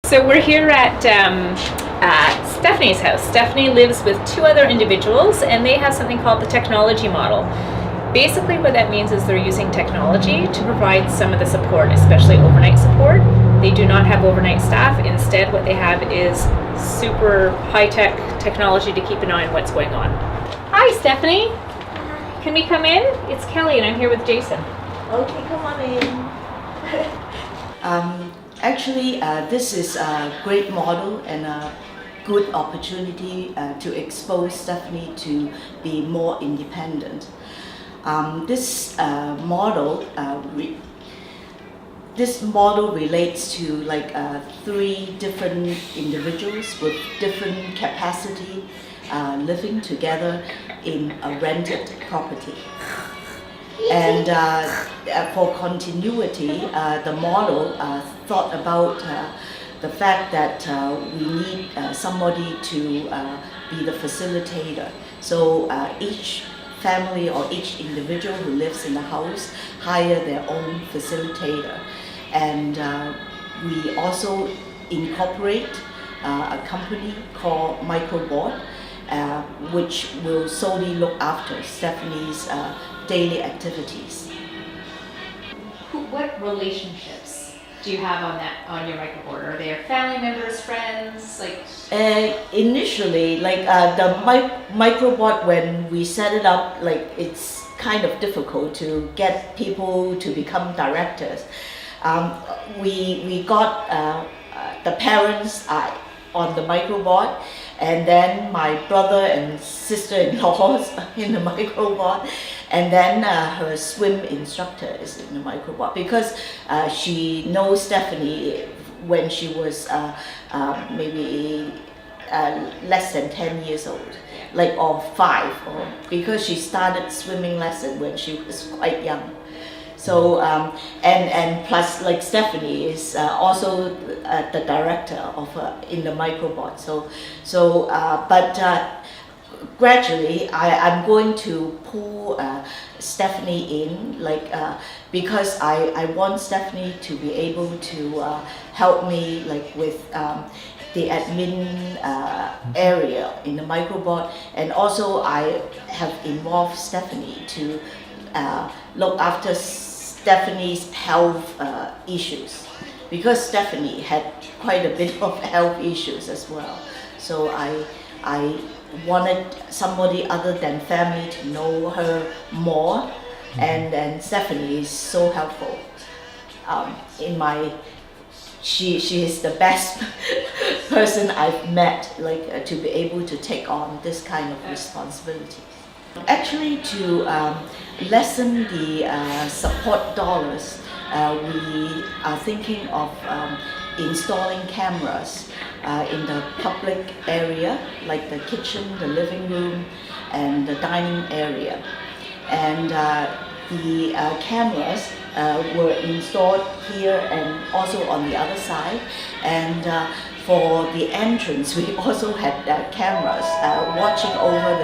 So we're here at Stephanie's house. Stephanie lives with two other individuals and they have something called the technology model. Basically what that means is they're using technology to provide some of the support, especially overnight support. They do not have overnight staff. Instead, what they have is super high-tech technology to keep an eye on what's going on. Hi, Stephanie. Can we come in? It's Kelly and I'm here with Jason. Okay, come on in. Actually, this is a great model and a good opportunity to expose Stephanie to be more independent. This model relates to like three different individuals with different capacity living together in a rented property. And for continuity, the model thought about the fact that we need somebody to be the facilitator. So each family or each individual who lives in the house hire their own facilitator. And we also incorporate a company called Microboards, which will solely look after Stephanie's daily activities. What relationships do you have on your microboard? Are they family members, friends? Initially, the microboard, when we set it up, it's kind of difficult to get people to become directors. We got the parents on the microboard, and then my brother and sister-in-laws in the microboard, and then her swim instructor is in the microboard because she knows Stephanie when she was maybe less than 10 years old, or 5, because she started swimming lesson when she was quite young. So and plus, Stephanie is also the director of in the microboard. But gradually I'm going to pull Stephanie in, because I want Stephanie to be able to help me with the admin area in the microboard, and also I have involved Stephanie to look after Stephanie's health issues, because Stephanie had quite a bit of health issues as well. So I wanted somebody other than family to know her more, and Stephanie is so helpful. She is the best person I've met, to be able to take on this kind of responsibility. Actually, to lessen the support dollars, we are thinking of installing cameras in the public area, like the kitchen, the living room, and the dining area. And the cameras were installed here and also on the other side. And for the entrance, we also had cameras watching over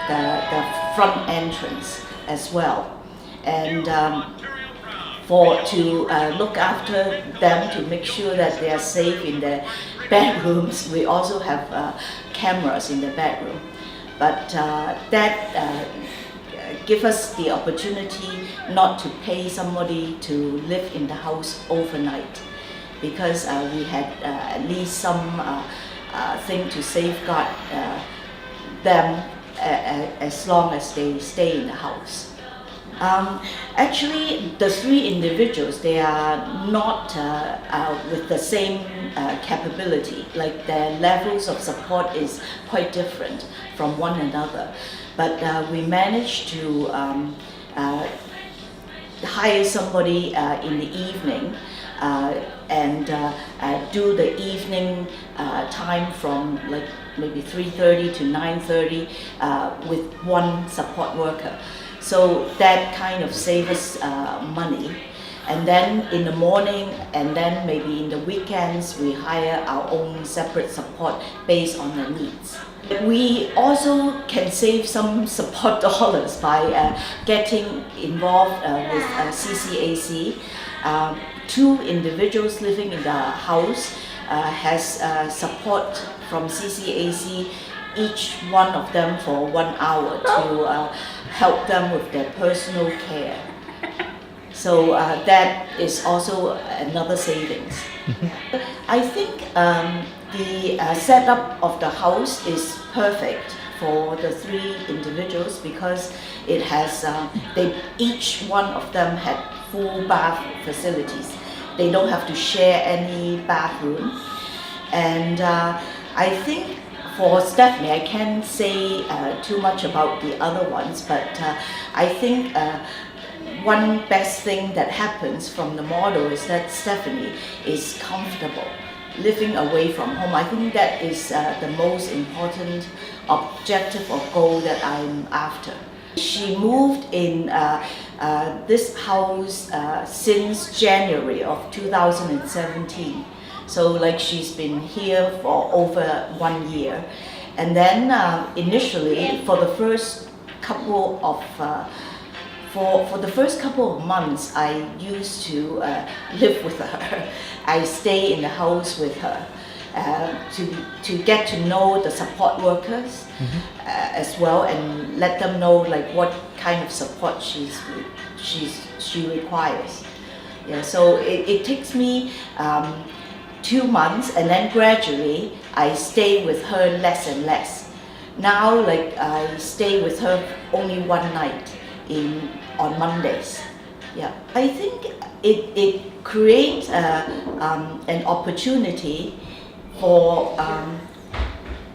the front entrance as well. And to look after them, to make sure that they are safe in their bedrooms, we also have cameras in the bedroom. But that give us the opportunity not to pay somebody to live in the house overnight, because we had at least some thing to safeguard them as long as they stay in the house. Actually, the three individuals, they are not with the same capability. Their levels of support is quite different from one another. But we managed to hire somebody in the evening and do the evening time from maybe 3:30 to 9:30 with one support worker. So that kind of saves us money. And then in the morning and then maybe in the weekends, we hire our own separate support based on their needs. We also can save some support dollars by getting involved with CCAC. Two individuals living in the house has support from CCAC, each one of them for 1 hour to help them with their personal care. So that is also another savings. I think the setup of the house is perfect for the 3 individuals because it has, each one of them had full bath facilities. They don't have to share any bathroom. And I think for Stephanie, I can't say too much about the other ones, but I think one best thing that happens from the model is that Stephanie is comfortable living away from home. I think that is the most important objective or goal that I'm after. She moved in this house since January of 2017. So like she's been here for over 1 year. And then initially for the first couple of for the first couple of months, I used to live with her. I stay in the house with her to get to know the support workers as well, and let them know like what kind of support she requires. Yeah, so it takes me 2 months, and then gradually I stay with her less and less. Now, like I stay with her only 1 night on Mondays. Yeah, I think it creates an opportunity for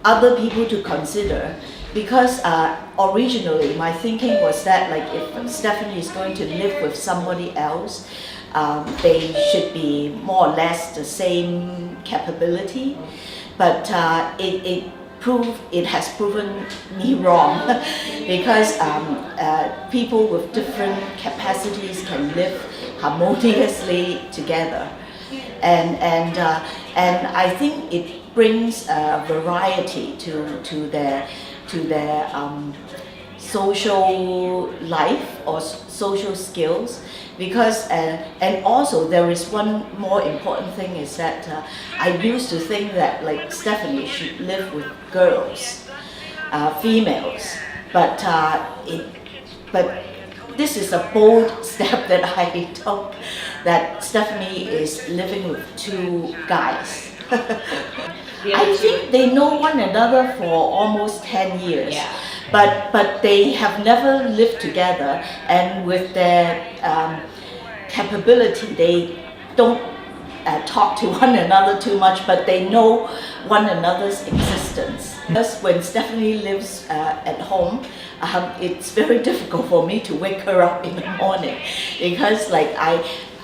other people to consider, because originally my thinking was that like if Stephanie is going to live with somebody else, they should be more or less the same capability, but it has proven me wrong because people with different capacities can live harmoniously together, and I think it brings variety to their social life or social skills. Because and also there is one more important thing is that I used to think that like Stephanie should live with girls, females, but this is a bold step that I took, that Stephanie is living with 2 guys. I think they know one another for almost 10 years. Yeah. But they have never lived together, and with their capability, they don't talk to one another too much, but they know one another's existence. Just when Stephanie lives at home, it's very difficult for me to wake her up in the morning, because like I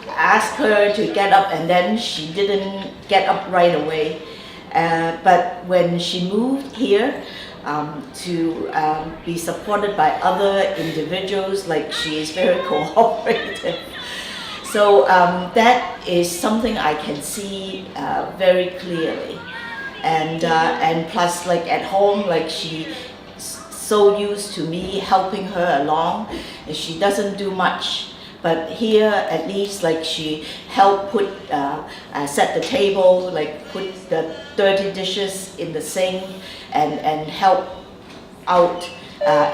asked her to get up and then she didn't get up right away. But when she moved here, to be supported by other individuals, like she is very cooperative. So that is something I can see very clearly, and plus like at home, like she so used to me helping her along, and she doesn't do much. But here, at least, like she helped put, set the table, like put the dirty dishes in the sink, and help out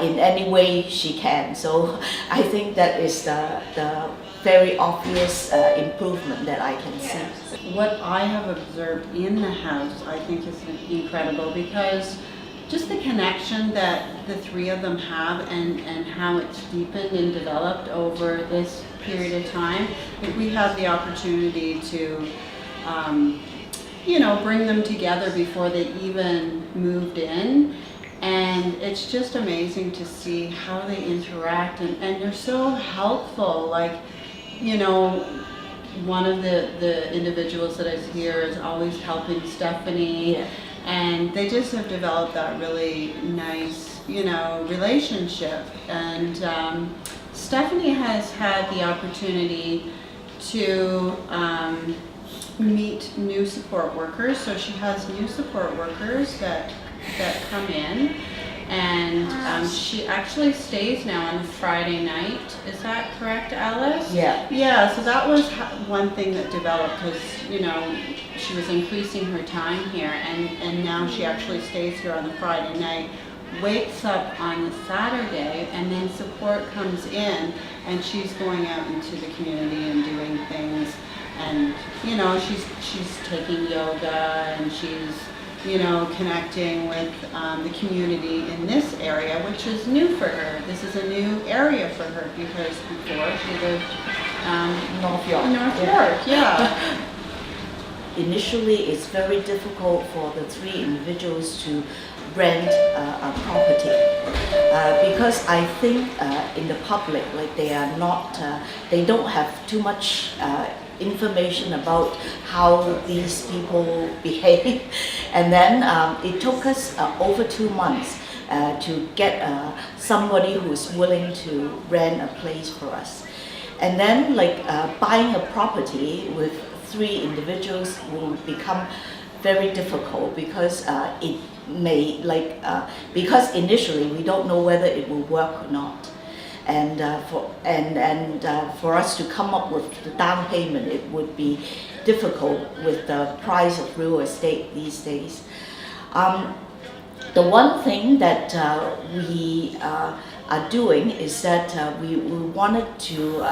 in any way she can. So I think that is the very obvious improvement that I can see. What I have observed in the house, I think is incredible, because just the connection that the 3 of them have, and how it's deepened and developed over this period of time. If we had the opportunity to, bring them together before they even moved in, and it's just amazing to see how they interact, and they're so helpful. Like, one of the individuals that is here is always helping Stephanie. Yeah. And they just have developed that really nice, relationship. And Stephanie has had the opportunity to meet new support workers. So she has new support workers that come in, And she actually stays now on Friday night. Is that correct, Alice? Yeah. Yeah, so that was one thing that developed because, you know, she was increasing her time here, and now she actually stays here on the Friday night, wakes up on the Saturday, and then support comes in, and she's going out into the community and doing things. And, you know, she's taking yoga, and she's, you know, connecting with the community in this area, which is new for her. This is a new area for her because before she lived North York. North York, yeah. Initially, it's very difficult for the three individuals to rent a property because I think in the public, like they are not, they don't have too much information about how these people behave, and then it took us over 2 months to get somebody who is willing to rent a place for us. And then buying a property with three individuals will become very difficult because it may because initially we don't know whether it will work or not, and for us to come up with the down payment, it would be difficult with the price of real estate these days. The one thing that we are doing is that we wanted to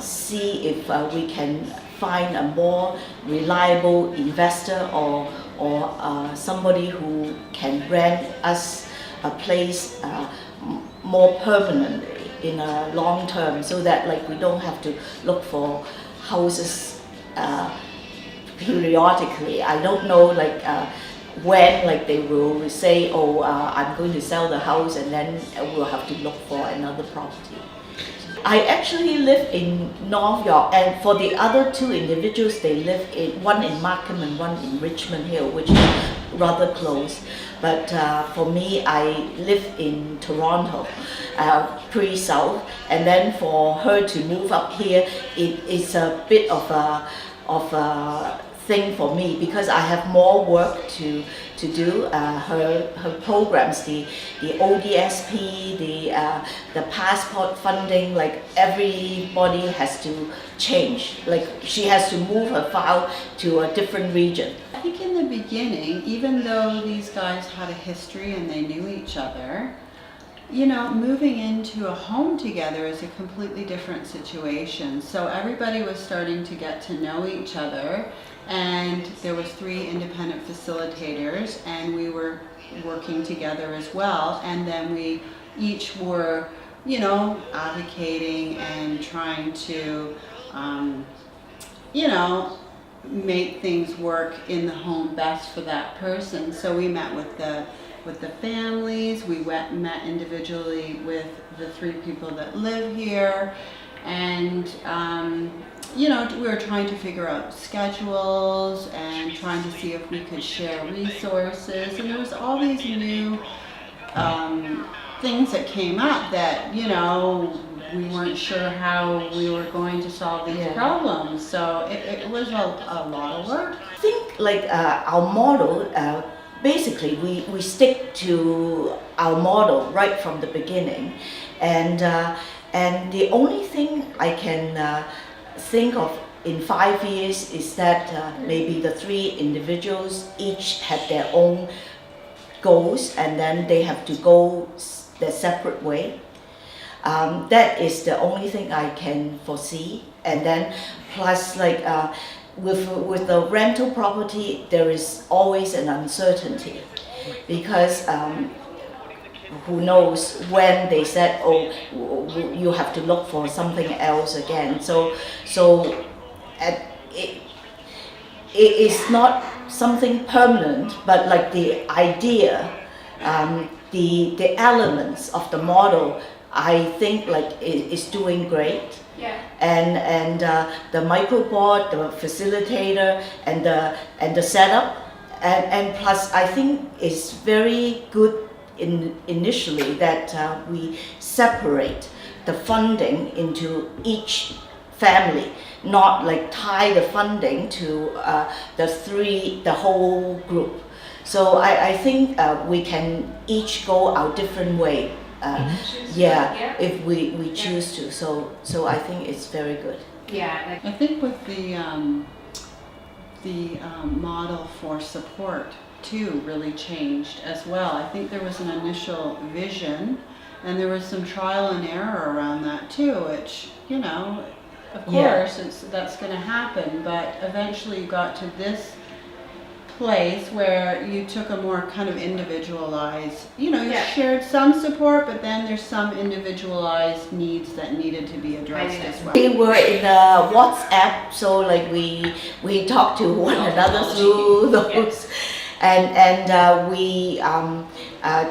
see if we can find a more reliable investor or somebody who can rent us a place more permanently in a long term, so that we don't have to look for houses periodically. I don't know when they will say, oh, I'm going to sell the house, and then we'll have to look for another property. I actually live in North York, and for the other two individuals, they live one in Markham and one in Richmond Hill, which is rather close. But for me, I live in Toronto, pretty south, and then for her to move up here, it is a bit of a thing for me because I have more work to do. Her programs, the ODSP, the passport funding, everybody has to change. She has to move her file to a different region. I think in the beginning, even though these guys had a history and they knew each other, you know, moving into a home together is a completely different situation. So everybody was starting to get to know each other, and there was 3 independent facilitators, and we were working together as well. And then we each were, you know, advocating and trying to, you know, make things work in the home best for that person. So we met with the families, we met individually with the 3 people that live here, and you know, we were trying to figure out schedules and trying to see if we could share resources, and there was all these new things that came up that, you know, we weren't sure how we were going to solve these problems. So it was a lot of work. I think our model, basically we stick to our model right from the beginning, and the only thing I can think of in 5 years is that maybe the 3 individuals each had their own goals, and then they have to go their separate way. That is the only thing I can foresee. And then plus with the rental property, there is always an uncertainty because who knows when they said, oh, you have to look for something else again. So it is not something permanent, but the idea, the elements of the model, I think is doing great. Yeah. And the microboard, the facilitator, and the setup, and plus I think it's very good initially that we separate the funding into each family, not tie the funding to the whole group. So I think we can each go our different way. Yeah, if we choose to. So I think it's very good. Yeah. I think with the model for support too really changed as well. I think there was an initial vision, and there was some trial and error around that too, which, you know, of course that's going to happen, but eventually you got to this place where you took a more kind of individualized, you know, you shared some support, but then there's some individualized needs that needed to be addressed as well. We were in a WhatsApp, so like we talked to one another through those, and we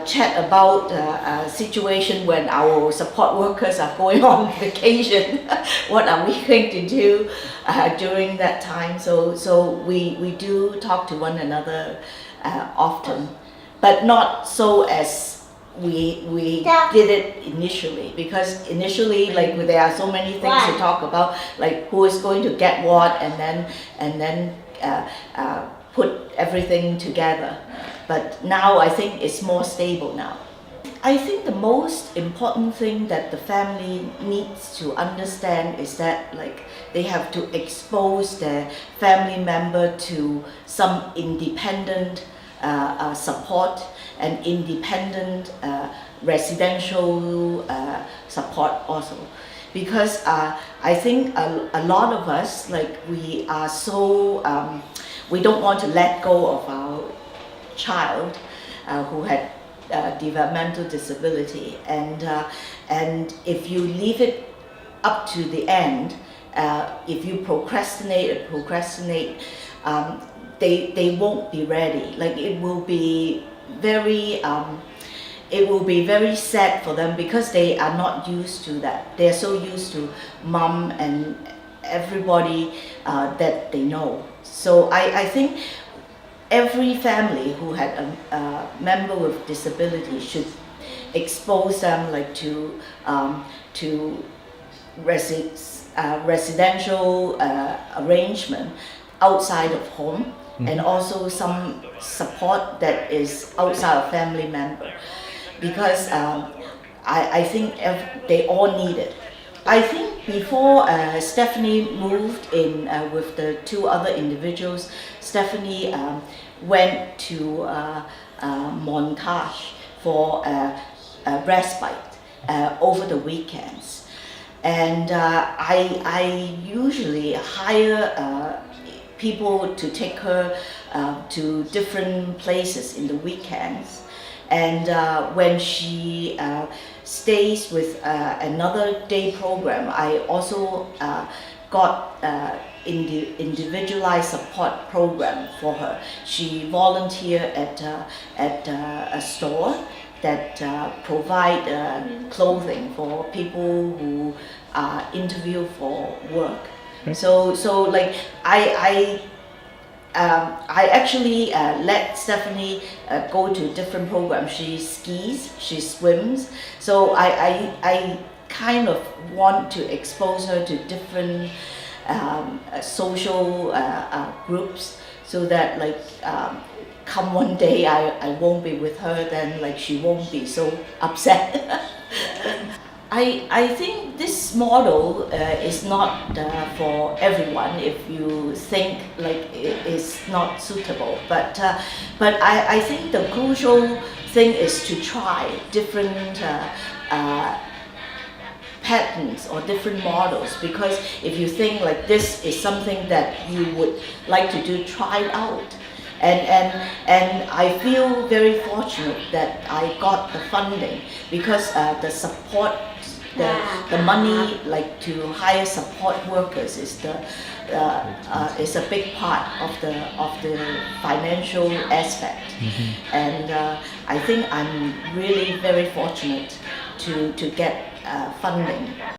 chat about a situation when our support workers are going on vacation. What are we going to do during that time? So we do talk to one another often, but not so as we did it initially, because initially, like, there are so many things to talk about, like who is going to get what, and then put everything together. But now I think it's more stable now. I think the most important thing that the family needs to understand is that, like, they have to expose their family member to some independent support and independent residential support also. Because I think a lot of us, like, we are so, we don't want to let go of our child who had developmental disability, and if you leave it up to the end, if you procrastinate, they won't be ready. Like, it will be very sad for them, because they are not used to that. They are so used to mom and everybody that they know. So I think every family who had a member with disability should expose them, like, to residential arrangement outside of home, and also some support that is outside of family member, because I think they all need it. I think before Stephanie moved in with the two other individuals, Stephanie went to Montage for a respite over the weekends, and I usually hire people to take her to different places in the weekends. And when she stays with another day program, I also got individualized support program for her. She volunteered at a store that provide clothing for people who are interviewed for work. So like I actually let Stephanie go to different programs. She skis, she swims. So I kind of want to expose her to different social groups, so that, like, come one day I won't be with her, then, like, she won't be so upset. I think this model is not for everyone if you think like it is not suitable. But I think the crucial thing is to try different patterns or different models, because if you think like this is something that you would like to do, try it out. And I feel very fortunate that I got the funding, because the support, the money, like, to hire support workers is a big part of the financial aspect. And I think I'm really very fortunate to get funding.